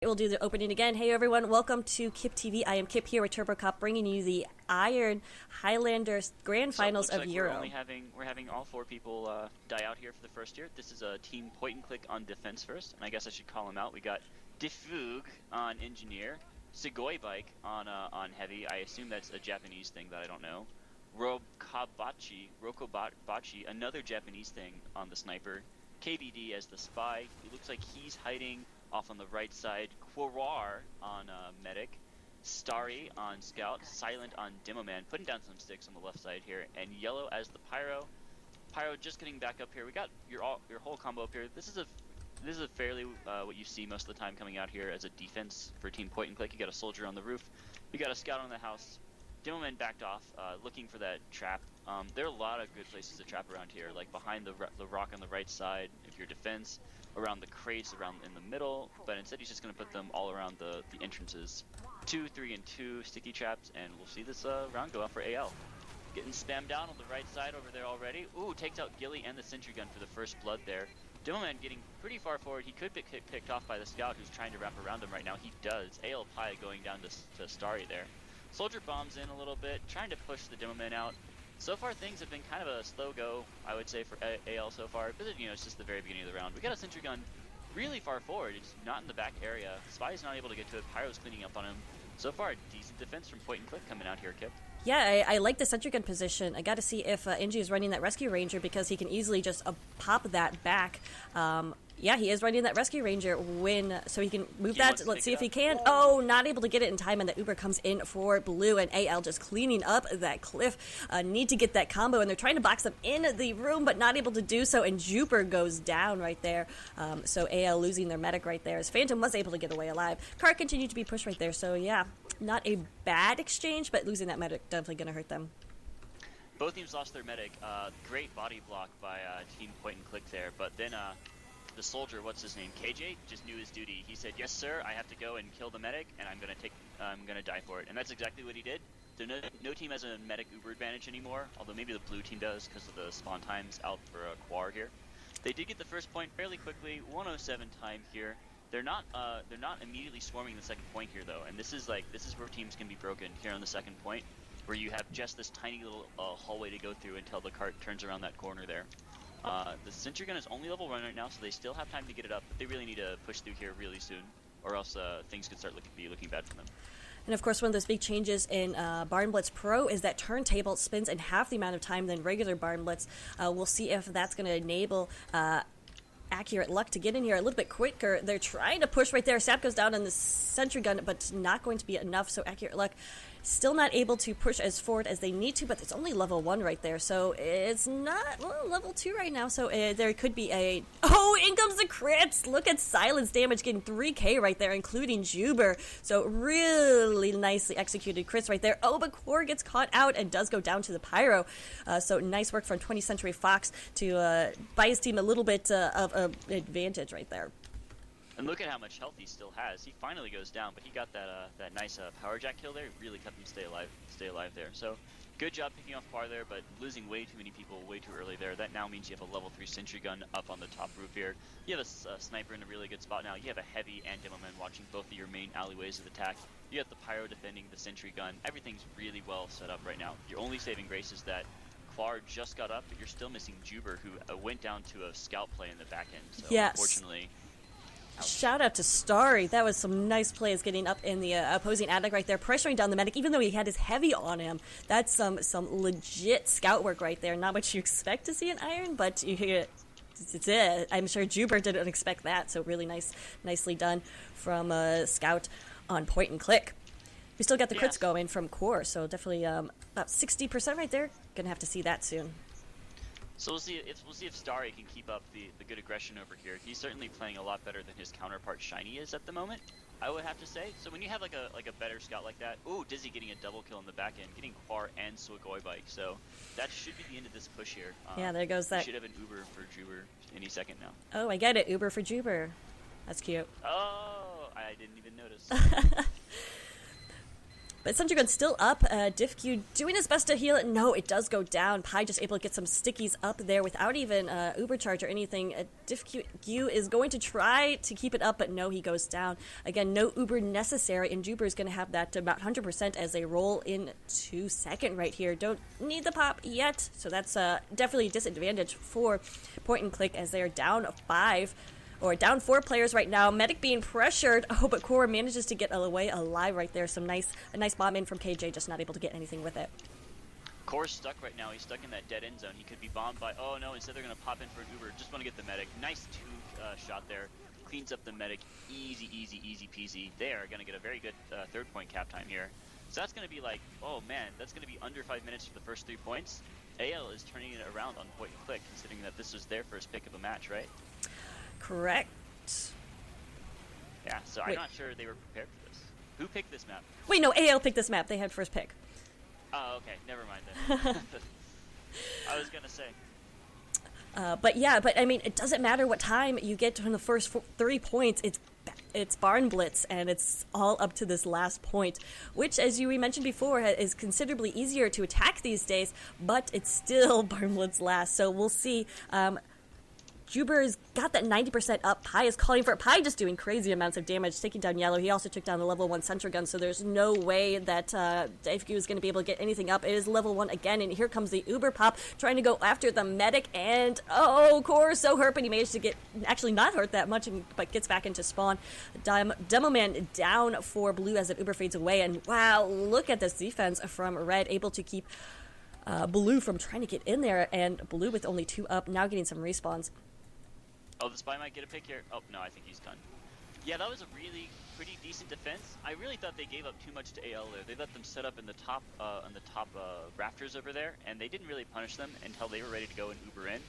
we'll do the opening again. Hey everyone, welcome to Kip TV. I am Kip here with Turbocop, bringing you the Iron Highlander Grand Finals of like Euro. We're having all four people die out here for the first year. This is a team point and click on defense first, and I guess I should call them out. We got Defug on engineer, Sugoi bike on heavy. I assume that's a Japanese thing that I don't know. Rokobachi, another Japanese thing on the sniper. KBD as the spy. It looks like he's hiding off on the right side. Quorar on medic. Starry on scout. Silent on demoman. Putting down some sticks on the left side here. And yellow as the pyro. Pyro just getting back up here. We got your whole combo up here. This is a fairly what you see most of the time coming out here as a defense for team point and click. You got a soldier on the roof. You got a scout on the house. Demoman backed off, looking for that trap. There are a lot of good places to trap around here, like behind the rock on the right side if you're defense, around the crates, around in the middle, but instead he's just going to put them all around the entrances. 2, 3, and 2 sticky traps, and we'll see this round go out for AL. Getting spammed down on the right side over there already. Ooh, takes out Gilly and the sentry gun for the first blood there. Demoman getting pretty far forward. He could get picked off by the scout who's trying to wrap around him right now. He does. AL Pi going down to Starry there. Soldier bombs in a little bit, trying to push the Demoman out. So far things have been kind of a slow go, I would say, for AL so far. But it's just the very beginning of the round. We got a sentry gun really far forward. It's not in the back area. Spy's not able to get to it. Pyro's cleaning up on him. So far, decent defense from point and click coming out here, Kip. Yeah, I like the sentry gun position. I got to see if Inji is running that rescue ranger because he can easily just pop that back. Yeah, he is running that rescue ranger so he can move that. Let's see if he can. Oh, not able to get it in time, and the Uber comes in for blue, and AL just cleaning up that cliff. Need to get that combo, and they're trying to box them in the room, but not able to do so, and Jupiter goes down right there. So AL losing their medic right there, as Phantom was able to get away alive. Car continued to be pushed right there, so yeah, not a bad exchange, but losing that medic definitely going to hurt them. Both teams lost their medic. Great body block by team point and click there, but then the soldier, what's his name, KJ, just knew his duty. He said, "Yes, sir, I have to go and kill the medic, and I'm gonna die for it." And that's exactly what he did. No team has a medic Uber advantage anymore, although maybe the blue team does because of the spawn times out for a Quar here. They did get the first point fairly quickly, 107 time here. They're not immediately swarming the second point here though, and this is where teams can be broken here on the second point, where you have just this tiny little hallway to go through until the cart turns around that corner there. The sentry gun is only level 1 right now, so they still have time to get it up, but they really need to push through here really soon, or else things could start looking bad for them. And of course, one of those big changes in Barn Blitz Pro is that turntable spins in half the amount of time than regular Barn Blitz. We'll see if that's going to enable accurate luck to get in here a little bit quicker. They're trying to push right there. Sap goes down on the sentry gun, but it's not going to be enough, so accurate luck still not able to push as forward as they need to, but it's only level 1 right there, so it's not level 2 right now, so there could be in comes the crits. Look at silence damage getting 3k right there, including Juber, so really nicely executed crits right there. But Core gets caught out and does go down to the pyro, so nice work from 20th Century Fox to buy his team a little bit of advantage right there. And look at how much health he still has. He finally goes down, but he got that nice power jack kill there. It really kept him stay alive there. So good job picking off Par there, but losing way too many people way too early there. That now means you have a level 3 sentry gun up on the top roof here. You have a sniper in a really good spot now. You have a heavy and demoman watching both of your main alleyways of attack. You have the pyro defending the sentry gun. Everything's really well set up right now. Your only saving grace is that Quar just got up, but you're still missing Juber, who went down to a scout play in the back end. So yes. Unfortunately. Shout out to Starry. That was some nice plays getting up in the opposing attic right there, pressuring down the medic, even though he had his heavy on him. That's some legit scout work right there. Not what you expect to see in Iron, but you hear it. I'm sure Juber didn't expect that, so really nicely done from Scout on point and click. We still got the crits going from Core, so definitely about 60% right there. Gonna have to see that soon. So we'll see if Starry can keep up the good aggression over here. He's certainly playing a lot better than his counterpart Shiny is at the moment, I would have to say. So when you have like a better scout like that, ooh, Dizzy getting a double kill in the back end, getting Quar and Sugoi bike. So that should be the end of this push here. Yeah, there goes that. We should have an Uber for Juber any second now. Oh, I get it, Uber for Juber. That's cute. Oh, I didn't even notice. But Sentry Gun's still up. DiffQ doing his best to heal it. No, it does go down. Pi just able to get some stickies up there without even Uber Charge or anything. DiffQ is going to try to keep it up, but no, he goes down. Again, no Uber necessary, and Juber is going to have that to about 100% as they roll into second right here. Don't need the pop yet, so that's definitely a disadvantage for Point and Click as they are down 5. Or down 4 players right now. Medic being pressured. Oh, but Core manages to get away alive right there. A nice bomb in from KJ, just not able to get anything with it. Core's stuck right now. He's stuck in that dead end zone. He could be bombed by, oh no, instead they're going to pop in for an Uber. Just want to get the medic. Nice shot there. Cleans up the medic. Easy, easy, easy peasy. They are going to get a very good 3rd-point cap time here. So that's going to be like, oh man, that's going to be under 5 minutes for the first 3 points. AL is turning it around on Point and Click, considering that this was their first pick of a match, right? Correct. Yeah, so I'm not sure they were prepared for this. Who picked this map? Wait, no, AL picked this map. They had first pick. Oh, okay. Never mind then. I was going to say. But I mean, it doesn't matter what time you get from the first 3 points. It's Barn Blitz, and it's all up to this last point, which, as we mentioned before, is considerably easier to attack these days, but it's still Barn Blitz last. So we'll see. Juber's got that 90% up. Pi is calling for it. Pi just doing crazy amounts of damage, taking down Yellow. He also took down the level 1 Sentry Gun, so there's no way that DiffQ is going to be able to get anything up. It is level 1 again, and here comes the Uber Pop trying to go after the medic, and oh, Core is so hurt, but he managed to get, actually not hurt that much, but gets back into spawn. Demo Man down for Blue as an Uber fades away, and wow, look at this defense from Red, able to keep Blue from trying to get in there, and Blue with only 2 up, now getting some respawns. Oh, the Spy might get a pick here. Oh, no, I think he's done. Yeah, that was a really pretty decent defense. I really thought they gave up too much to AL there. They let them set up in the top rafters over there, and they didn't really punish them until they were ready to go and Uber in.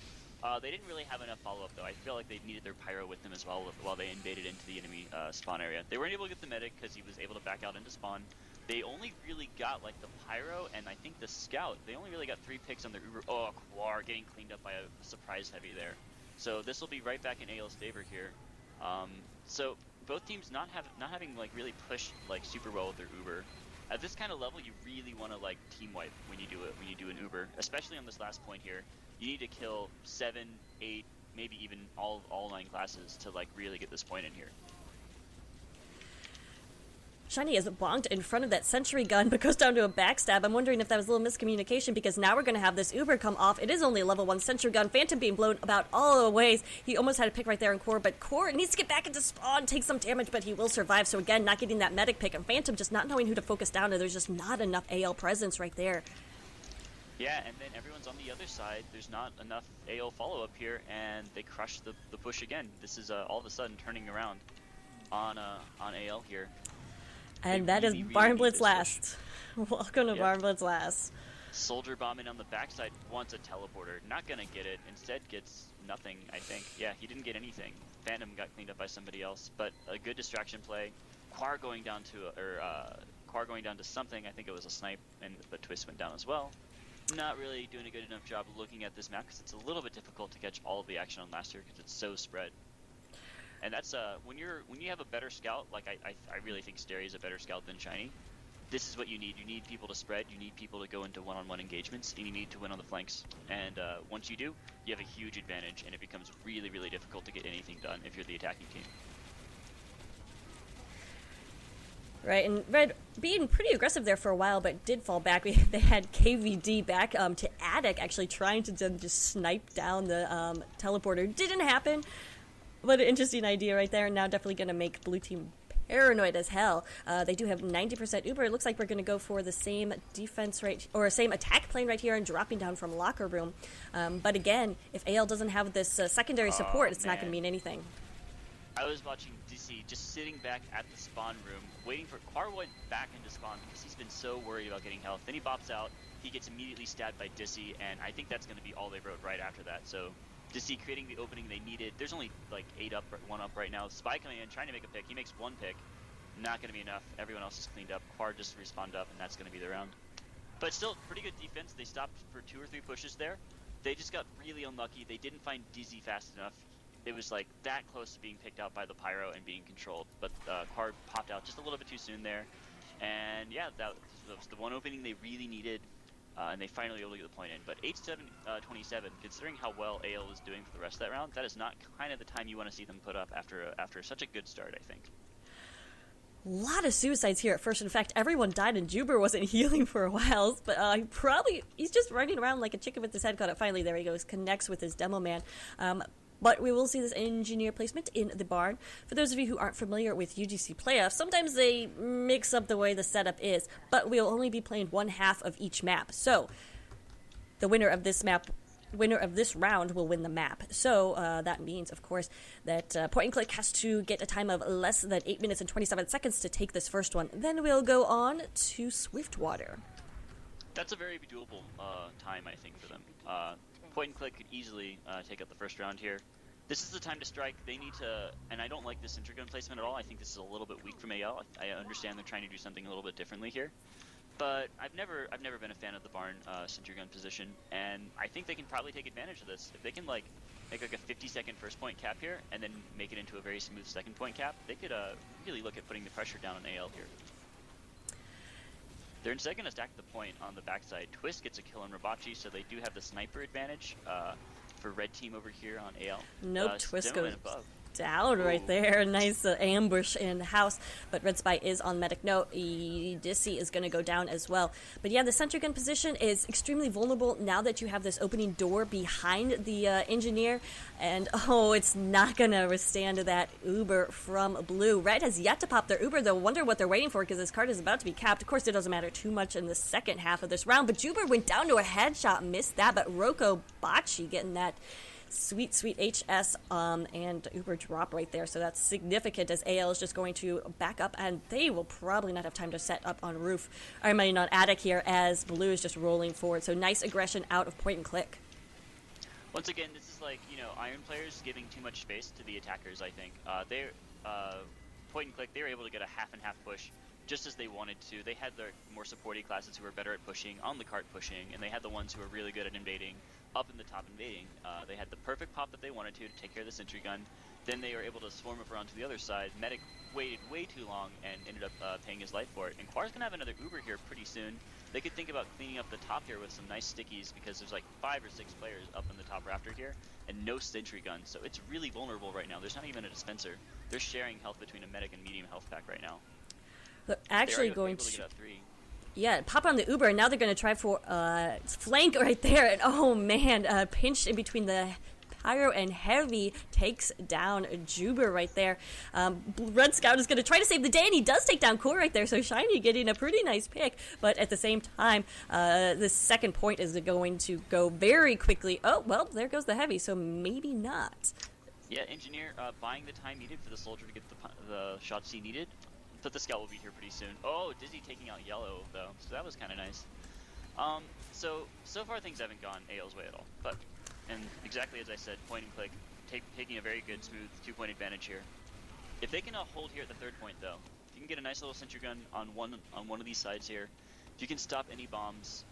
They didn't really have enough follow-up, though. I feel like they needed their Pyro with them as well while they invaded into the enemy spawn area. They weren't able to get the medic because he was able to back out into spawn. They only really got, like, the Pyro and I think the Scout. They only really got 3 picks on their Uber. Oh, Quar getting cleaned up by a surprise heavy there. So this will be right back in AL's favor here. So both teams not having like really pushed like super well with their Uber. At this kind of level, you really want to like team wipe when you do an Uber, especially on this last point here. You need to kill 7, 8, maybe even all 9 classes to like really get this point in here. Shiny is bonked in front of that Sentry Gun, but goes down to a backstab. I'm wondering if that was a little miscommunication, because now we're going to have this Uber come off. It is only a level 1 Sentry Gun. Phantom being blown about all the ways. He almost had a pick right there in Core, but Core needs to get back into spawn, take some damage, but he will survive. So again, not getting that medic pick, and Phantom just not knowing who to focus down, and there's just not enough AL presence right there. Yeah, and then everyone's on the other side. There's not enough AO follow-up here, and they crush the push again. This is all of a sudden turning around on AL here. And that is Barn Blitz last. Welcome to Barn Blitz last. Soldier bombing on the backside wants a teleporter. Not going to get it. Instead gets nothing, I think. Yeah, he didn't get anything. Phantom got cleaned up by somebody else, but a good distraction play. Quar going down to something. I think it was a snipe, but Twist went down as well. Not really doing a good enough job looking at this map because it's a little bit difficult to catch all of the action on last year because it's so spread. And that's when you have a better scout, like I really think Stary is a better scout than Shiny. This is what you need. You need people to spread. You need people to go into one-on-one engagements, and you need to win on the flanks. And once you do, you have a huge advantage, and it becomes really, really difficult to get anything done if you're the attacking team. Right, and Red being pretty aggressive there for a while, but did fall back. They had KVD back to Attic, actually trying to just snipe down the teleporter. Didn't happen. What an interesting idea right there. Now definitely going to make Blue Team paranoid as hell. They do have 90% Uber. It looks like we're going to go for the same defense or same attack plane right here and dropping down from locker room. But again, if AL doesn't have this secondary support, it's not going to mean anything. I was watching DC just sitting back at the spawn room, waiting for Quar went back into spawn because he's been so worried about getting health. Then he bops out. He gets immediately stabbed by Dissy, and I think that's going to be all they wrote right after that. So Dissy creating the opening they needed. There's only like 1 up right now. Spy coming in, trying to make a pick. He makes 1 pick. Not going to be enough. Everyone else is cleaned up. Quar just respawned up, and that's going to be the round. But still, pretty good defense. They stopped for 2 or 3 pushes there. They just got really unlucky. They didn't find Dizzy fast enough. It was like that close to being picked out by the Pyro and being controlled. But Quar popped out just a little bit too soon there. And yeah, that was the one opening they really needed, and they finally were able to get the point in. But 8-7-27, considering how well AL was doing for the rest of that round, that is not kind of the time you want to see them put up after such a good start, I think. A lot of suicides here at first. In fact, everyone died and Juber wasn't healing for a while. But he's just running around like a chicken with his head cut up. Finally, there he goes, connects with his demo man. But we will see this engineer placement in the barn. For those of you who aren't familiar with UGC playoffs, sometimes they mix up the way the setup is. But we'll only be playing one half of each map. So the winner of this round will win the map. So that means, of course, that Point and Click has to get a time of less than 8 minutes and 27 seconds to take this first one. Then we'll go on to Swiftwater. That's a very doable time, I think, for them. Point and Click could easily take up the first round here. This is the time to strike. They need to, and I don't like this center gun placement at all. I think this is a little bit weak from AL. I understand they're trying to do something a little bit differently here. But I've never been a fan of the barn center gun position, and I think they can probably take advantage of this. If they can make like a 50-second first point cap here, and then make it into a very smooth second point cap, they could really look at putting the pressure down on AL here. They're instead going to stack the point on the backside. Twist gets a kill on Rabachi, so they do have the sniper advantage for red team over here on AL. Nope, Twist goes above. Down right there. Nice ambush in the house. But Red Spy is on medic. No, Dissy is going to go down as well. But yeah, the center gun position is extremely vulnerable now that you have this opening door behind the engineer. And oh, it's not going to withstand that Uber from Blue. Red has yet to pop their Uber, though. Wonder what they're waiting for because this card is about to be capped. Of course, it doesn't matter too much in the second half of this round. But Juber went down to a headshot, missed that. But Roko Bachi getting that sweet HS and Uber drop right there, so that's significant as AL is just going to back up, and they will probably not have time to set up on roof. I mean on attic here as Blue is just rolling forward. So nice aggression out of Point and Click. Once again, this is like, Iron players giving too much space to the attackers, I think. They're Point and Click, they were able to get a half and half push just as they wanted to. They had their more supporty classes who were better at pushing, on the cart pushing, and they had the ones who were really good at invading, up in the top invading. They had the perfect pop that they wanted to take care of the sentry gun. Then they were able to swarm up around to the other side. Medic waited way too long and ended up paying his life for it. And Quar's going to have another Uber here pretty soon. They could think about cleaning up the top here with some nice stickies because there's like 5 or 6 players up in the top rafter here and no sentry gun. So it's really vulnerable right now. There's not even a dispenser. They're sharing health between a medic and medium health pack right now. They're actually going to get up 3. Yeah, pop on the Uber, and now they're going to try for flank right there. And oh man, pinched in between the Pyro and Heavy takes down Juber right there. Red Scout is going to try to save the day, and he does take down Core right there. So Shiny getting a pretty nice pick, but at the same time, the second point is going to go very quickly. Oh, well, there goes the Heavy, so maybe not. Yeah, Engineer buying the time needed for the Soldier to get the shots he needed. But the Scout will be here pretty soon. Oh, Dizzy taking out Yellow, though, so that was kind of nice. So far things haven't gone AL's way at all. And exactly as I said, Point and Click taking a very good, smooth 2-point advantage here. If they can hold here at the third point, though, if you can get a nice little sentry gun on one of these sides here, if you can stop any bombs.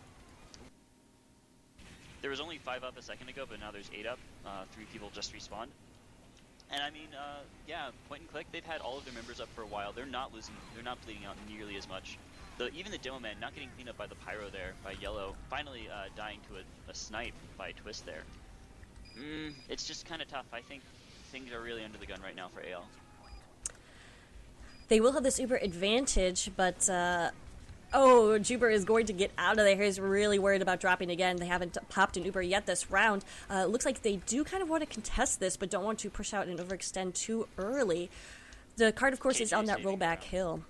There was only 5 up a second ago, but now there's 8 up. 3 people just respawned. And I mean, yeah, Point and Click, they've had all of their members up for a while. They're not bleeding out nearly as much. Even the Demo Man not getting cleaned up by the Pyro there, by Yellow, finally dying to a snipe by Twist there. It's just kind of tough. I think things are really under the gun right now for AL. They will have this Uber advantage, but oh, Juber is going to get out of there. He's really worried about dropping again. They haven't popped an Uber yet this round. Looks like they do kind of want to contest this, but don't want to push out and overextend too early. The card, of course, is on that rollback hill.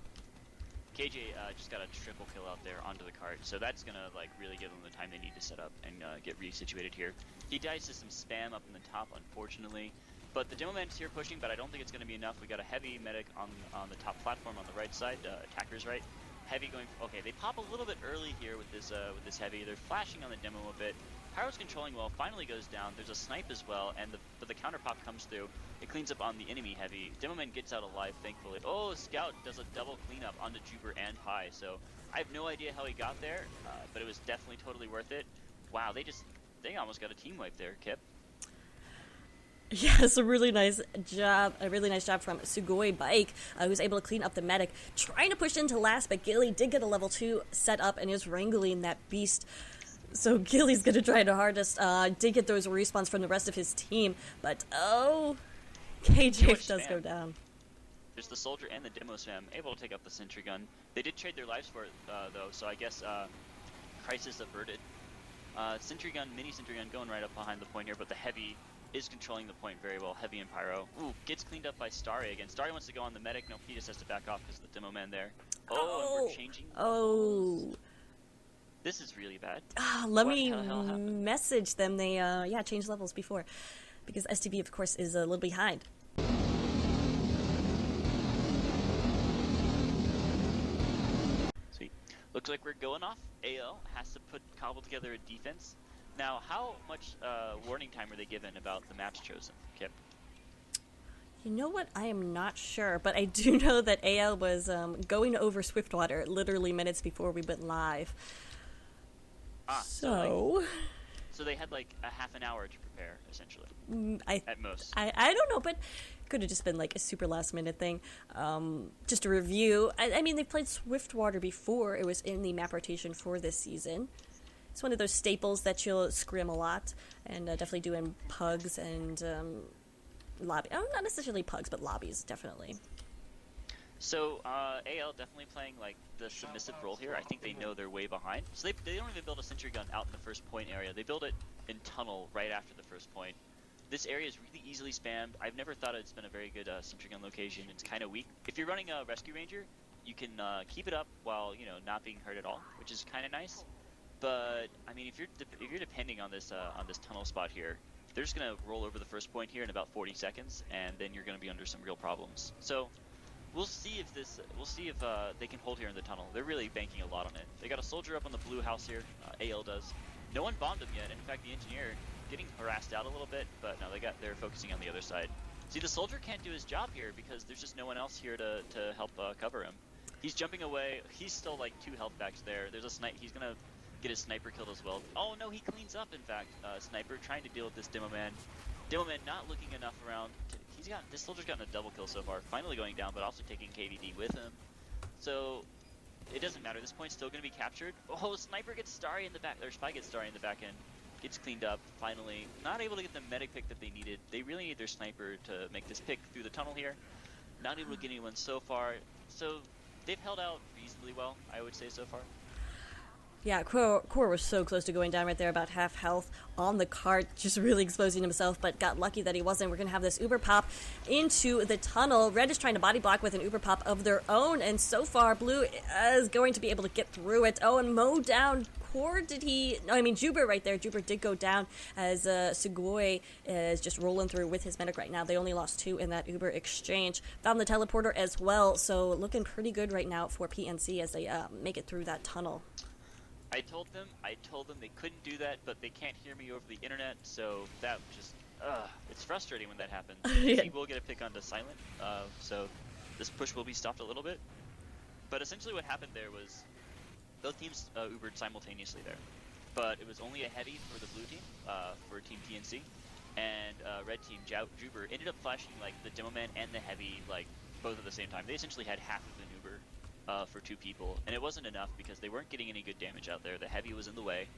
KJ just got a triple kill out there onto the cart, so that's going to really give them the time they need to set up and get resituated here. He dies to some spam up in the top, unfortunately. But the Demo Man's here pushing, but I don't think it's going to be enough. We got a Heavy medic on the top platform on the right side, attacker's right. Heavy going. Okay, they pop a little bit early here with this Heavy. They're flashing on the demo a bit. Pyro's controlling well. Finally goes down. There's a snipe as well, and the counter pop comes through. It cleans up on the enemy Heavy. Demoman gets out alive, thankfully. Oh, Scout does a double cleanup onto Juber and Pi. So I have no idea how he got there, but it was definitely totally worth it. Wow, they almost got a team wipe there, Kip. Yes, a really nice job. A really nice job from Sugoi Bike, who's able to clean up the medic. Trying to push into last, but Gilly did get a level 2 set up and is wrangling that beast. So Gilly's gonna try the hardest. Did get those respawns from the rest of his team, but oh, Too KJ much does go spam. down. There's the soldier and the demo spam able to take up the sentry gun. They did trade their lives for it though, so I guess crisis averted. Mini sentry gun going right up behind the point here, but the heavy is controlling the point very well. Heavy and pyro. Ooh, gets cleaned up by Starry again. Starry wants to go on the medic. No, he just has to back off because of the demo man there. Oh, and we're changing. Oh. This is really bad. Let What me the hell happened? message them. They changed levels before, because STV of course is a little behind. Sweet. Looks like we're going off. AL has to cobble together a defense. Now, how much warning time were they given about the maps chosen, Kip? You know what? I am not sure, but I do know that AL was going over Swiftwater literally minutes before we went live. So So they had like a half an hour to prepare, essentially, at most. I don't know, but could have just been like a super last minute thing. Just a review. I mean, they've played Swiftwater before. It was in the map rotation for this season. It's one of those staples that you'll scrim a lot, and definitely do in pugs and lobby. Oh, not necessarily pugs, but lobbies, definitely. So AL definitely playing like the submissive role here. I think they know they're way behind. So they don't even build a sentry gun out in the first point area. They build it in tunnel right after the first point. This area is really easily spammed. I've never thought it's been a very good sentry gun location. It's kind of weak. If you're running a rescue ranger, you can keep it up while not being hurt at all, which is kind of nice. But I mean, if you're depending on this tunnel spot here, they're just gonna roll over the first point here in about 40 seconds, and then you're gonna be under some real problems. So we'll see if they can hold here in the tunnel. They're really banking a lot on it. They got a soldier up on the blue house here. AL does. No one bombed him yet. In fact, the engineer getting harassed out a little bit, but no, they're focusing on the other side. See, the soldier can't do his job here because there's just no one else here to help cover him. He's jumping away. He's still like 2 health backs there. There's a snipe. He's gonna get his sniper killed as well. Oh no, he cleans up. In fact, sniper trying to deal with this demo man. Demo man not looking enough around. This soldier's gotten a double kill so far. Finally going down, but also taking KVD with him. So it doesn't matter. This point's still gonna be captured. Oh, sniper gets Starry in the back. Or Spy gets Starry in the back end. Gets cleaned up. Finally, not able to get the medic pick that they needed. They really need their sniper to make this pick through the tunnel here. Not able to get anyone so far. So they've held out reasonably well, I would say so far. Yeah, Core was so close to going down right there, about half health on the cart, just really exposing himself, but got lucky that he wasn't. We're going to have this Uber pop into the tunnel. Red is trying to body block with an Uber pop of their own, and so far, Blue is going to be able to get through it. Oh, and mow down Core, Juber right there. Juber did go down as Sugoi is just rolling through with his medic right now. They only lost 2 in that Uber exchange. Found the teleporter as well, so looking pretty good right now for PNC as they make it through that tunnel. I told them they couldn't do that, but they can't hear me over the internet, so that just, it's frustrating when that happens. Yeah. He will get a pick onto silent, so this push will be stopped a little bit. But essentially what happened there was both teams Ubered simultaneously there, but it was only a heavy for the blue team, for Team PNC, and red team Juber ended up flashing like the demo man and the heavy like both at the same time. They essentially had half of an Uber for 2 people, and it wasn't enough because they weren't getting any good damage out there. The heavy was in the way,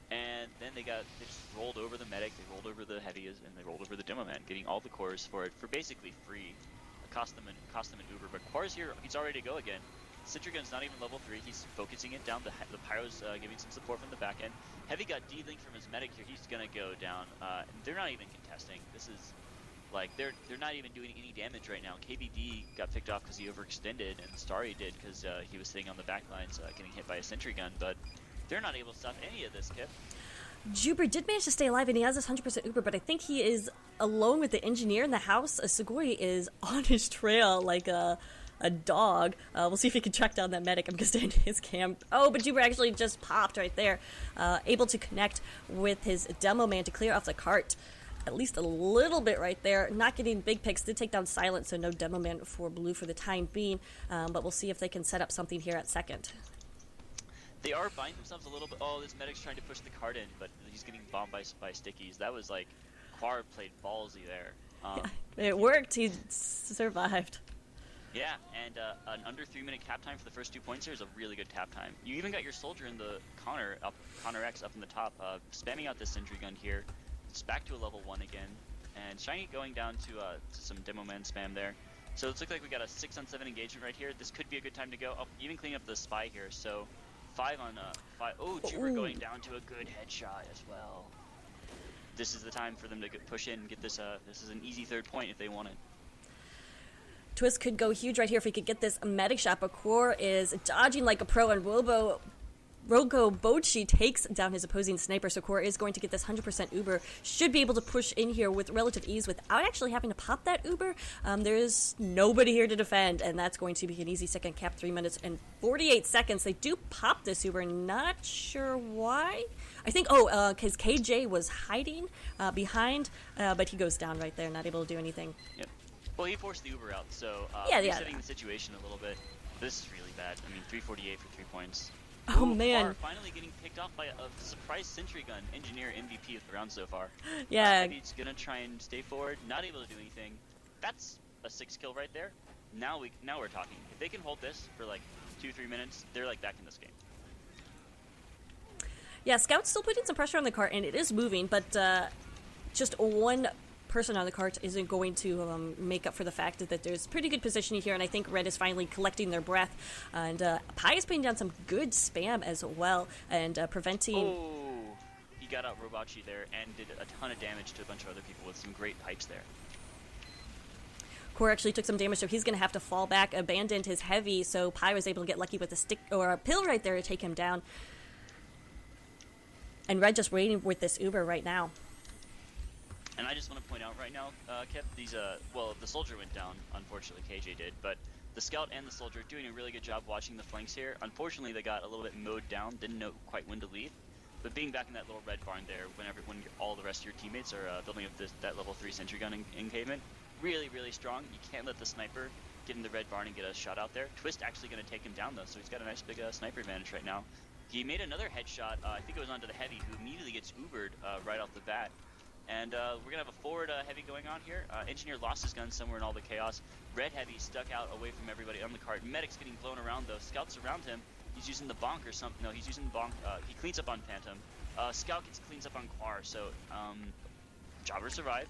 and then they just rolled over the medic, they rolled over the heavy, and they rolled over the demo man, getting all the cores for it for basically free. It cost them an Uber, but Quar's here, he's already to go again. Citrigun's not even level 3, he's focusing it down, the pyro's giving some support from the back end. Heavy got D-linked from his medic here, he's gonna go down, and they're not even contesting. This is like they're not even doing any damage right now. KBD got picked off because he overextended, and Starry did because he was sitting on the back lines getting hit by a sentry gun, but they're not able to stop any of this, Kip. Juber did manage to stay alive, and he has this 100% Uber, but I think he is alone with the engineer in the house. Sugoi is on his trail like a dog. We'll see if he can track down that medic. I'm going to stay in his camp. Oh, but Juber actually just popped right there, able to connect with his demo man to clear off the cart. At least a little bit right there. Not getting big picks. Did take down Silent, so no demo man for Blue for the time being. But we'll see if they can set up something here at second. They are buying themselves a little bit. Oh, this medic's trying to push the cart in, but he's getting bombed by stickies. That was like, Quar played ballsy there. It worked. He survived. Yeah, and an under 3-minute cap time for the first 2 points here is a really good cap time. You even got your soldier in the Connor X up in the top, spamming out this sentry gun here. It's back to a level 1 again, and Shiny going down to some demo man spam there. So it's looks like we got a 6-on-7 engagement right here. This could be a good time to go. Oh, even clean up the spy here. So 5 on 5. Oh, Juber going down to a good headshot as well. This is the time for them to push in and get this. This is an easy 3rd point if they want it. Twist could go huge right here if he could get this medic shot, but Core is dodging like a pro, and Rogo Bochi takes down his opposing sniper, so Core is going to get this 100% Uber. Should be able to push in here with relative ease without actually having to pop that Uber. There is nobody here to defend, and that's going to be an easy second cap. 3 minutes and 48 seconds. They do pop this Uber, not sure why. I think, because KJ was hiding behind, but he goes down right there, not able to do anything. Yep. Well, he forced the Uber out, so resetting the situation a little bit. This is really bad. I mean, 348 for 3 points. Oh, man. Far, finally getting picked off by a surprise sentry gun engineer MVP of the round so far. Yeah. He's going to try and stay forward, not able to do anything. That's a 6 kill right there. Now we're talking. If they can hold this for like 2-3 minutes, they're like back in this game. Yeah, Scout's still putting some pressure on the cart, and it is moving, but just one person on the cart isn't going to make up for the fact that there's pretty good positioning here, and I think Red is finally collecting their breath, and Pi is putting down some good spam as well, and preventing... Oh, he got out Robachi there and did a ton of damage to a bunch of other people with some great pipes there. Core actually took some damage, so he's going to have to fall back, abandoned his heavy, so Pi was able to get lucky with a stick or a pill right there to take him down. And Red just waiting with this Uber right now. And I just want to point out right now, Kip, the soldier went down, unfortunately, KJ did, but the scout and the soldier doing a really good job watching the flanks here. Unfortunately, they got a little bit mowed down, didn't know quite when to leave, but being back in that little red barn there, when all the rest of your teammates are building up that level 3 sentry gun encavement, really, really strong. You can't let the sniper get in the red barn and get a shot out there. Twist actually going to take him down, though, so he's got a nice big sniper advantage right now. He made another headshot, I think it was onto the heavy, who immediately gets Ubered right off the bat. And we're going to have a forward heavy going on here. Engineer lost his gun somewhere in all the chaos. Red heavy stuck out away from everybody on the cart. Medic's getting blown around, though. Scout's around him. He's using the bonk or something. No, he's using the bonk. He cleans up on Phantom. Scout cleans up on Quar, so Jobber survived.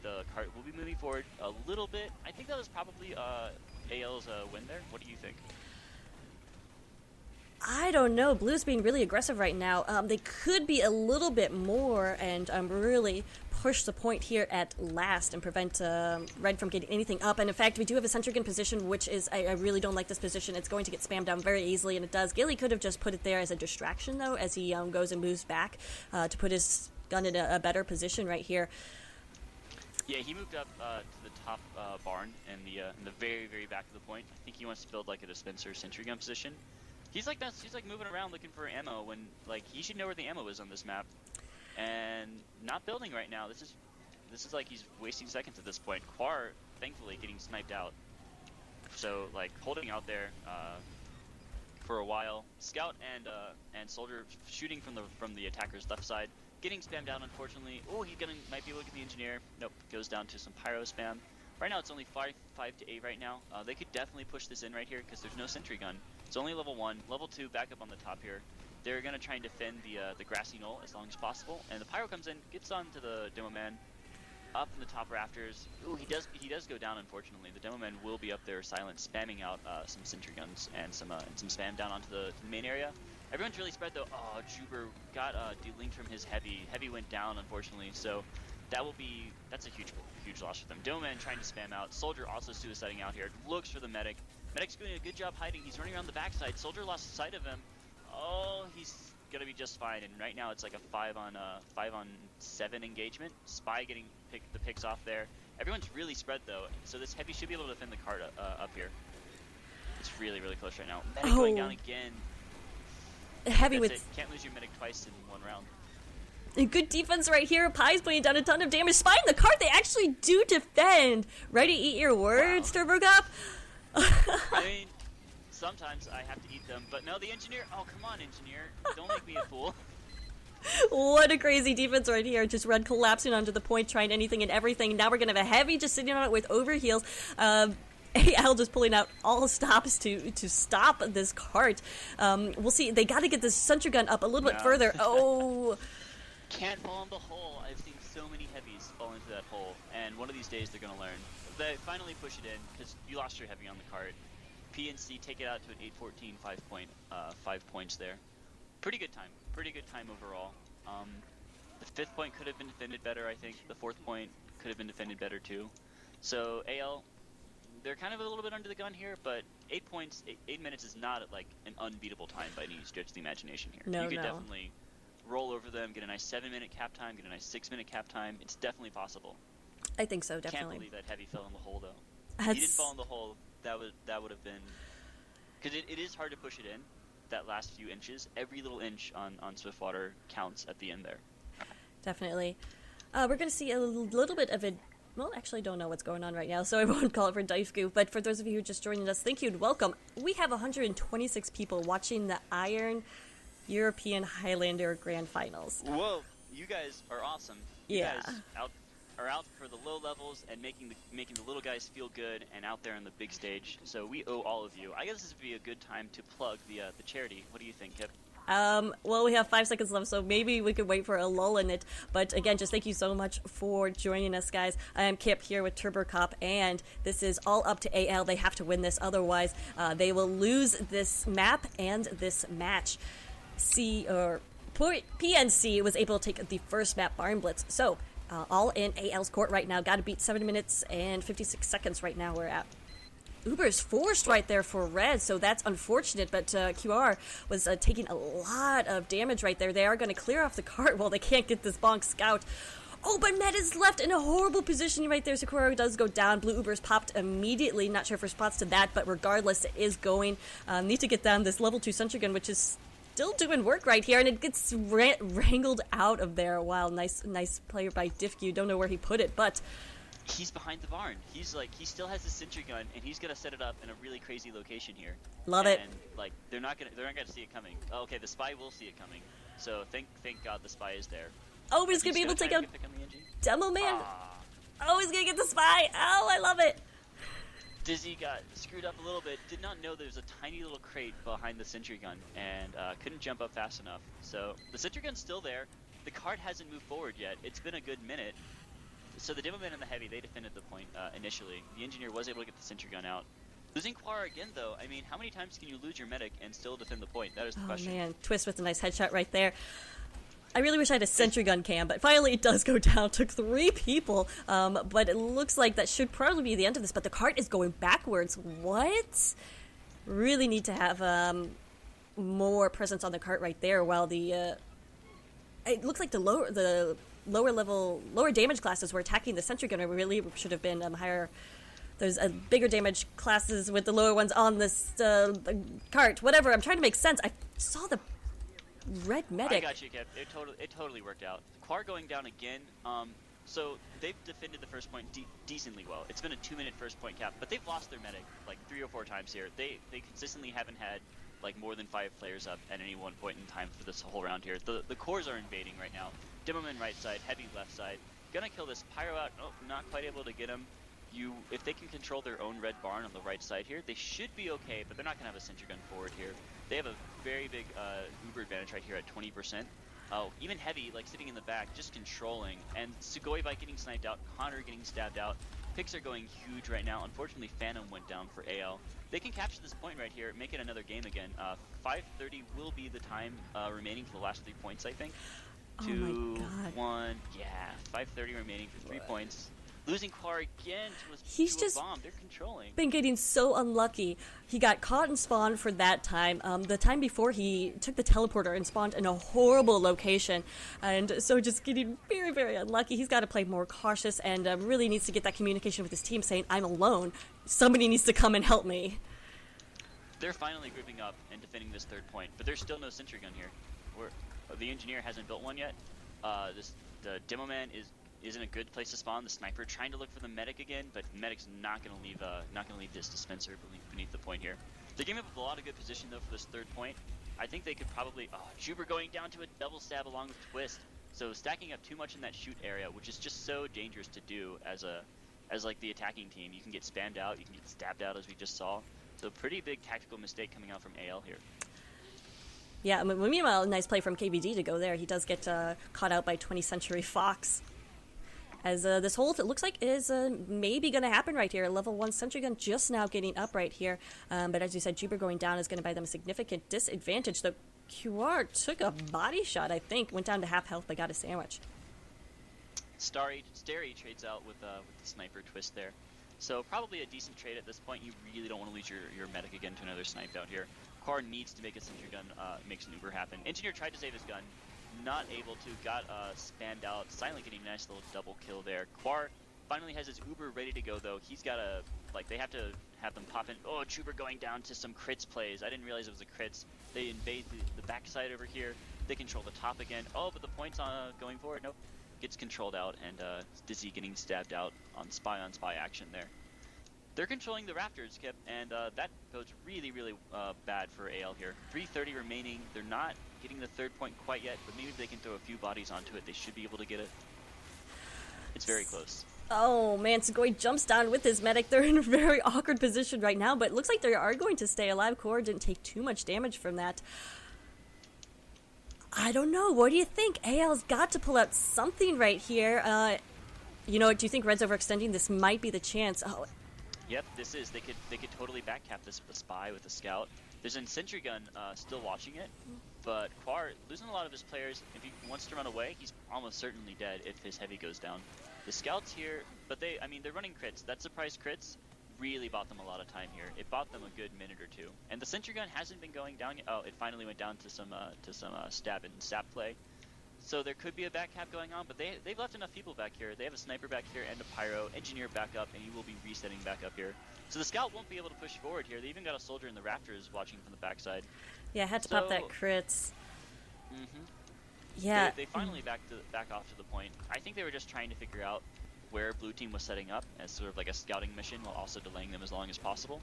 The cart will be moving forward a little bit. I think that was probably AL's win there. What do you think? I don't know. Blue's being really aggressive right now. They could be a little bit more and really push the point here at last and prevent Red from getting anything up. And in fact, we do have a sentry gun position, which is, I really don't like this position. It's going to get spammed down very easily, and it does. Gilly could have just put it there as a distraction, though, as he goes and moves back to put his gun in a better position right here. Yeah, he moved up to the top barn in the very, very back of the point. I think he wants to build like a dispenser sentry gun position. He's like moving around looking for ammo when like he should know where the ammo is on this map, and not building right now. This is like he's wasting seconds at this point. Quar thankfully getting sniped out, so like holding out there for a while. Scout and soldier shooting from the attacker's left side, getting spammed down unfortunately. Oh, might be able to get the engineer. Nope, goes down to some pyro spam. Right now it's only 5 to 8 right now. They could definitely push this in right here because there's no sentry gun. It's only level 1. Level 2 back up on the top here. They're going to try and defend the grassy knoll as long as possible. And the pyro comes in, gets onto the demo man, up in the top rafters. Ooh, he does go down unfortunately. The demo man will be up there silent, spamming out some sentry guns and some spam down onto the main area. Everyone's really spread though. Oh, Juber got delinked from his heavy. Heavy went down unfortunately, so that's a huge loss for them. Demo man trying to spam out. Soldier also suiciding out here. Looks for the medic. Medic's doing a good job hiding. He's running around the backside. Soldier lost sight of him. Oh, he's gonna be just fine. And right now it's like a 5 on 7 engagement. Spy getting the picks off there. Everyone's really spread though, so this heavy should be able to defend the cart up here. It's really, really close right now. Medic going down again. Heavy with can't lose your medic twice in one round. Good defense right here. Pi's putting down a ton of damage. Spy in the cart. They actually do defend. Ready to eat your words, wow. Turbocop? I mean, sometimes I have to eat them, but no, the engineer. Oh, come on, engineer! Don't make me a fool. What a crazy defense right here. Just Red collapsing onto the point, trying anything and everything. Now we're going to have a Heavy just sitting on it with overheals. AL just pulling out all stops to stop this cart. We'll see. They got to get this sentry gun up a little bit further. Oh. Can't fall in the hole. I've seen so many heavies fall into that hole, and one of these days they're going to learn. They finally push it in, because you lost your heavy on the cart. PNC take it out to an 8-14, 5 points there. Pretty good time overall. The 5th point could have been defended better, I think. The 4th point could have been defended better too. So AL, they're kind of a little bit under the gun here, but 8 points, 8 minutes is not like an unbeatable time by any stretch of the imagination here. No, you could no. definitely roll over them, get a nice 7-minute cap time, get a nice 6-minute cap time. It's definitely possible. I think so, definitely. Can't believe that Heavy fell in the hole though. If he didn't fall in the hole, that would have been, because it is hard to push it in. That last few inches, every little inch on Swiftwater counts at the end there. Definitely. We're going to see a little bit of a... Well, actually, don't know what's going on right now, so I won't call it for Daifku. But for those of you who are just joining us, thank you and welcome. We have 126 people watching the Iron European Highlander Grand Finals. Whoa, you guys are awesome. You guys are out for the low levels and making the little guys feel good and out there on the big stage. So we owe all of you. I guess this would be a good time to plug the charity. What do you think, Kip? Well, we have 5 seconds left, so maybe we could wait for a lull in it. But again, just thank you so much for joining us, guys. I am Kip here with Turbocop, and this is all up to AL. They have to win this, otherwise they will lose this map and this match. PNC was able to take the first map, Barn Blitz. So, all in AL's court right now. Got to beat 7 minutes and 56 seconds right now we're at. Uber's forced right there for red, so that's unfortunate, but QR was taking a lot of damage right there. They are going to clear off the cart while they can't get this bonk scout. Oh, but Med is left in a horrible position right there. Sakura does go down. Blue Uber's popped immediately. Not sure if response to that, but regardless, it is going. Need to get down this level 2 sentry gun, which is still doing work right here, and it gets wrangled out of there. Wow, nice player by Diffcu. Don't know where he put it, but he's behind the barn. He still has the sentry gun, and he's gonna set it up in a really crazy location here. Love it. And like they're not gonna see it coming. Oh, okay, the spy will see it coming. So thank God the spy is there. Oh, he's gonna be able to take out Demo Man. Oh, he's gonna get the spy. Oh, I love it. Dizzy got screwed up a little bit. Did not know there was a tiny little crate behind the sentry gun, and couldn't jump up fast enough. So the sentry gun's still there. The cart hasn't moved forward yet. It's been a good minute. So the Demo Man and the Heavy, they defended the point initially. The Engineer was able to get the sentry gun out. Losing Quara again, though, I mean, how many times can you lose your medic and still defend the point? That is the question. Oh, man. Twist with a nice headshot right there. I really wish I had a sentry gun cam, but finally it does go down. Took 3 people, but it looks like that should probably be the end of this, but the cart is going backwards. What? Really need to have more presence on the cart right there, while the... it looks like the lower damage classes were attacking the sentry gun. It really should have been higher. There's a bigger damage classes with the lower ones on this cart. Whatever, I'm trying to make sense. I saw the red medic. I got you, Kev. It totally worked out. Quar going down again. So they've defended the first point decently well. It's been a 2-minute first point cap, but they've lost their medic like 3 or 4 times here. They consistently haven't had like more than 5 players up at any one point in time for this whole round here. The cores are invading right now. Demoman right side, Heavy left side. Gonna kill this Pyro out. Oh, not quite able to get him. If they can control their own red barn on the right side here, they should be okay, but they're not gonna have a sentry gun forward here. They have a very big Uber advantage right here at 20%. Even Heavy, like sitting in the back, just controlling. And Sugoi Bike getting sniped out, Connor getting stabbed out. Picks are going huge right now. Unfortunately, Phantom went down for AL. They can capture this point right here, make it another game again. 5:30 will be the time remaining for the last 3 points, I think. Oh 2, my God. 1, yeah, 5:30 remaining for 3 points. Losing Quar again He's to just a bomb. They're controlling. Been getting so unlucky. He got caught and spawned for that time. The time before, he took the teleporter and spawned in a horrible location, and so just getting very, very unlucky. He's got to play more cautious and really needs to get that communication with his team, saying, "I'm alone. Somebody needs to come and help me." They're finally grouping up and defending this 3rd point, but there's still no sentry gun here. The Engineer hasn't built one yet. The Demo Man is in a good place to spawn. The Sniper trying to look for the medic again, but medic's not gonna leave this dispenser beneath the point here. They're giving up a lot of good position though for this 3rd point. I think they could probably... Oh, Juber going down to a double stab along with Twist. So stacking up too much in that shoot area, which is just so dangerous to do as like the attacking team. You can get spammed out, you can get stabbed out as we just saw. So pretty big tactical mistake coming out from AL here. Yeah, meanwhile, nice play from KBD to go there. He does get caught out by 20th Century Fox. As this hold, it looks like, is maybe going to happen right here. Level 1 Sentry Gun just now getting up right here. But as you said, Juber going down is going to buy them a significant disadvantage. The QR took a body shot, I think. Went down to half health, but got a sandwich. Starry trades out with the sniper Twist there. So probably a decent trade at this point. You really don't want to lose your medic again to another snipe out here. Quar needs to make a Sentry Gun, makes an Uber happen. Engineer tried to save his gun. Not able to, got spammed out. Silent getting a nice little double kill there. Quar finally has his Uber ready to go though. He's got a, like, they have to have them pop in. Oh, Juber going down to some crits plays. I didn't realize it was a crits. They invade the backside over here. They control the top again. Oh, but the point's going for it. Nope. Gets controlled out, and Dizzy getting stabbed out on spy action there. They're controlling the Raptors, Kip, and that bodes really, really bad for AL here. 3:30 remaining. They're not getting the third point quite yet, but maybe if they can throw a few bodies onto it, they should be able to get it. It's very close. Oh man, Sugoi jumps down with his medic. They're in a very awkward position right now, but it looks like they are going to stay alive. Core didn't take too much damage from that. I don't know. What do you think? AL's got to pull out something right here. You know what? Do you think Red's overextending? This might be the chance. Oh. Yep, this is. They could totally backcap this with a spy, with a scout. There's a Sentry Gun still watching it, but Quar losing a lot of his players. If he wants to run away, he's almost certainly dead if his heavy goes down. The scouts here, but they're running crits. That surprise crits really bought them a lot of time here. It bought them a good minute or two. And the Sentry Gun hasn't been going down yet. Oh, it finally went down to some stab and sap play. So there could be a back cap going on, but they've left enough people back here. They have a sniper back here and a pyro, engineer back up, and he will be resetting back up here. So the scout won't be able to push forward here. They even got a soldier in the Raptors watching from the backside. Yeah, had to pop that crits. Mm-hmm. Yeah. They finally back off to the point. I think they were just trying to figure out where blue team was setting up as sort of like a scouting mission while also delaying them as long as possible.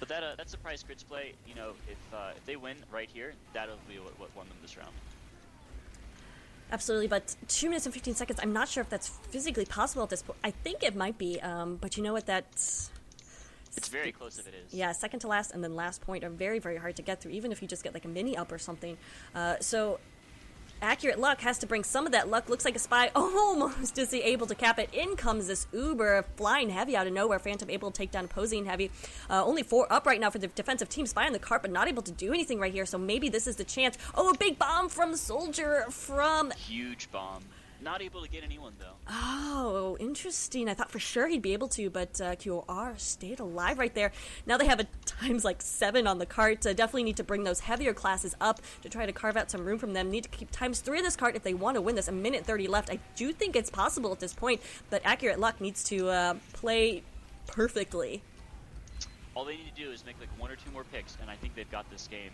But that surprise crits play, you know, if they win right here, that'll be what won them this round. Absolutely, but 2 minutes and 15 seconds, I'm not sure if that's physically possible at this point. I think it might be, but you know what, it's very close if it is. Yeah, second to last and then last point are very, very hard to get through, even if you just get like a mini up or something. So Accurate Luck has to bring some of that luck. Looks like a spy almost is he able to cap it. In comes this Uber flying heavy out of nowhere. Phantom able to take down opposing heavy. Only 4 up right now for the defensive team. Spy on the cart, but not able to do anything right here. So maybe this is the chance. Oh, a big bomb from Soldier from... Huge bomb. Not able to get anyone, though. Oh, interesting. I thought for sure he'd be able to, but QOR stayed alive right there. Now they have a times like 7 on the cart. Definitely need to bring those heavier classes up to try to carve out some room from them. Need to keep times 3 in this cart if they want to win this. 1:30 left. I do think it's possible at this point, but Accurate Luck needs to play perfectly. All they need to do is make like 1 or 2 more picks, and I think they've got this game.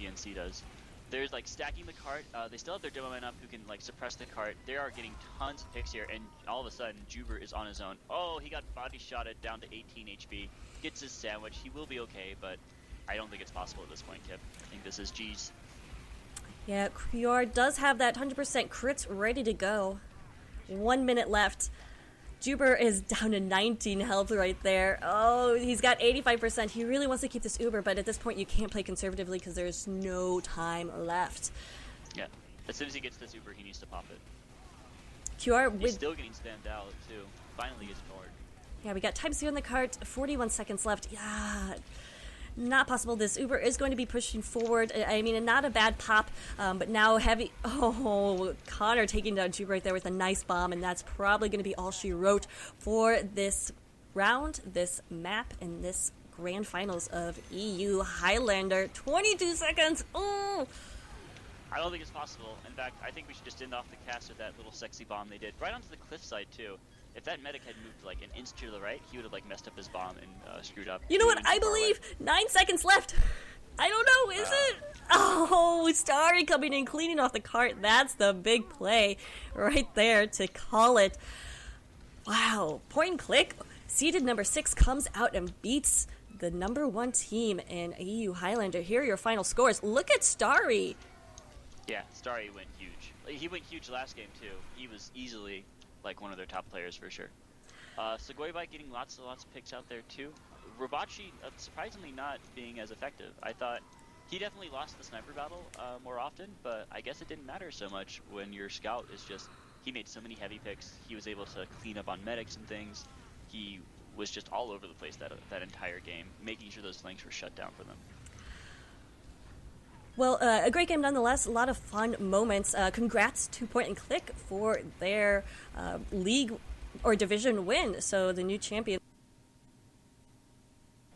PNC does. There's like stacking the cart. They still have their demo man up who can like suppress the cart. They are getting tons of picks here, and all of a sudden Juber is on his own. Oh, he got body shotted down to 18 HP. Gets his sandwich. He will be okay, but I don't think it's possible at this point, Kip. I think this is G's. Yeah, QR does have that 100% crits ready to go. 1 minute left. Juber is down to 19 health right there. Oh, he's got 85%. He really wants to keep this Uber, but at this point you can't play conservatively because there's no time left. Yeah, as soon as he gets this Uber, he needs to pop it. QR with... He's still getting spammed out, too. Finally gets bored. Yeah, we got times 2 on the cart, 41 seconds left. Yeah, not possible. This Uber is going to be pushing forward. I mean, not a bad pop, but now heavy. Oh, Connor taking down Juber right there with a nice bomb, and that's probably going to be all she wrote for this round, this map, and this grand finals of EU Highlander. 22 seconds. Oh. I don't think it's possible. In fact, I think we should just end off the cast with that little sexy bomb they did. Right onto the cliffside, too. If that medic had moved like an inch to the right, he would have like messed up his bomb and screwed up. You know what? I believe 9 seconds left. I don't know. Is it? Oh, Starry coming in, cleaning off the cart. That's the big play right there to call it. Wow. Point and click. Seeded number 6 comes out and beats the #1 team in EU Highlander. Here are your final scores. Look at Starry. Yeah, Starry went huge. He went huge last game too. He was easily like one of their top players for sure. Segoy getting lots and lots of picks out there too. Robachi surprisingly not being as effective. I thought he definitely lost the sniper battle more often, but I guess it didn't matter so much when your scout is just, he made so many heavy picks. He was able to clean up on medics and things. He was just all over the place that entire game, making sure those flanks were shut down for them. Well, a great game nonetheless. A lot of fun moments. Congrats to Point and Click for their league or division win. So the new champion,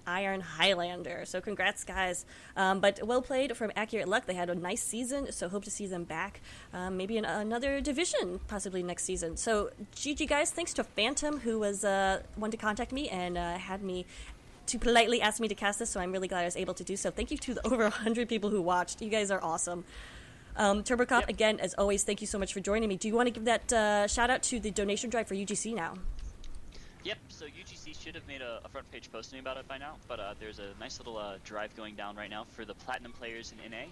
Iron Highlander. So congrats, guys. But well played from Accurate Luck. They had a nice season, so hope to see them back maybe in another division, possibly next season. So GG, guys. Thanks to Phantom, who was one to contact me and had me to politely ask me to cast this, so I'm really glad I was able to do so. Thank you to the over 100 people who watched. You guys are awesome. Turbocop, Yep. again, as always, thank you so much for joining me. Do you want to give that shout out to the donation drive for UGC now? Yep, so UGC should have made a front page posting about it by now, but there's a nice little drive going down right now for the Platinum players in NA.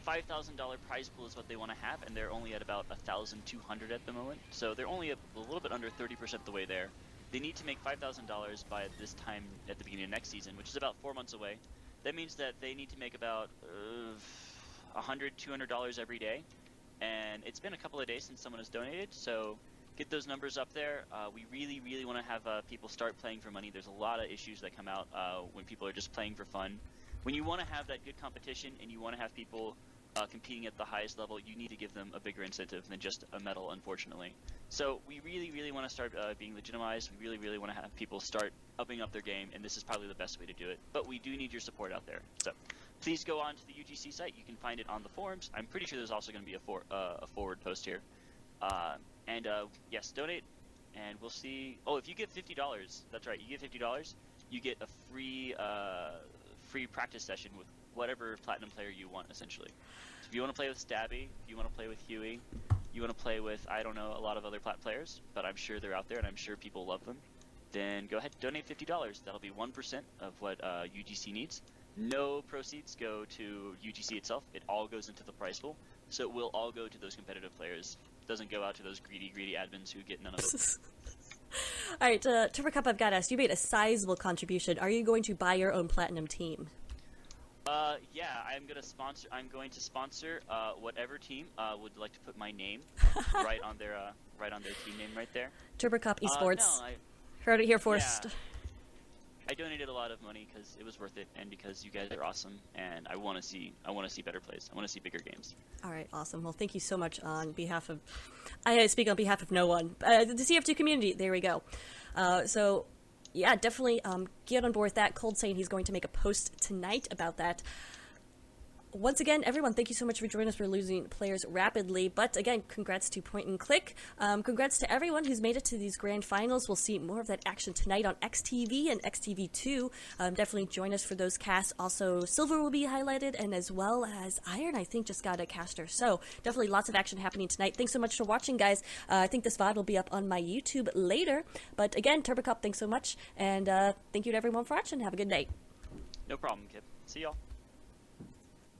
$5,000 prize pool is what they want to have, and they're only at about 1,200 at the moment, so they're only a little bit under 30% the way there. They need to make $5,000 by this time at the beginning of next season, which is about 4 months away. That means that they need to make about $100, $200 every day, and it's been a couple of days since someone has donated, so get those numbers up there. We really, really want to have people start playing for money. There's a lot of issues that come out when people are just playing for fun. When you want to have that good competition and you want to have people competing at the highest level, you need to give them a bigger incentive than just a medal, unfortunately. So we really, really want to start being legitimized. We really, really want to have people start upping up their game, and this is probably the best way to do it. But we do need your support out there. So please go on to the UGC site. You can find it on the forums. I'm pretty sure there's also going to be a forward post here. Yes, donate, and we'll see. Oh, if you give $50, that's right, you give $50, you get a free practice session with whatever Platinum player you want, essentially. So if you want to play with Stabby, if you want to play with Huey, you want to play with, I don't know, a lot of other Plat players, but I'm sure they're out there, and I'm sure people love them, then go ahead, donate $50. That'll be 1% of what UGC needs. No proceeds go to UGC itself. It all goes into the prize pool, so it will all go to those competitive players. Doesn't go out to those greedy admins who get none of it. All right, Turbocop, I've got to ask. You made a sizable contribution. Are you going to buy your own Platinum team? Yeah, I'm going to sponsor whatever team would like to put my name right on their team name right there. Turbocop Esports. No, Heard it here first. Yeah. I donated a lot of money because it was worth it, and because you guys are awesome, and I want to see better plays. I want to see bigger games. All right, awesome. Well, thank you so much on behalf of. I speak on behalf of no one. The CF2 community. There we go. So, yeah, definitely get on board with that. Cold saying he's going to make a post tonight about that. Once again, everyone, thank you so much for joining us for losing players rapidly. But again, congrats to Point and Click. Congrats to everyone who's made it to these grand finals. We'll see more of that action tonight on XTV and XTV2. Definitely join us for those casts. Also, Silver will be highlighted, and as well as Iron, I think, just got a caster. So definitely lots of action happening tonight. Thanks so much for watching, guys. I think this VOD will be up on my YouTube later. But again, Turbocop, thanks so much. And thank you to everyone for watching. Have a good night. No problem, Kip. See y'all.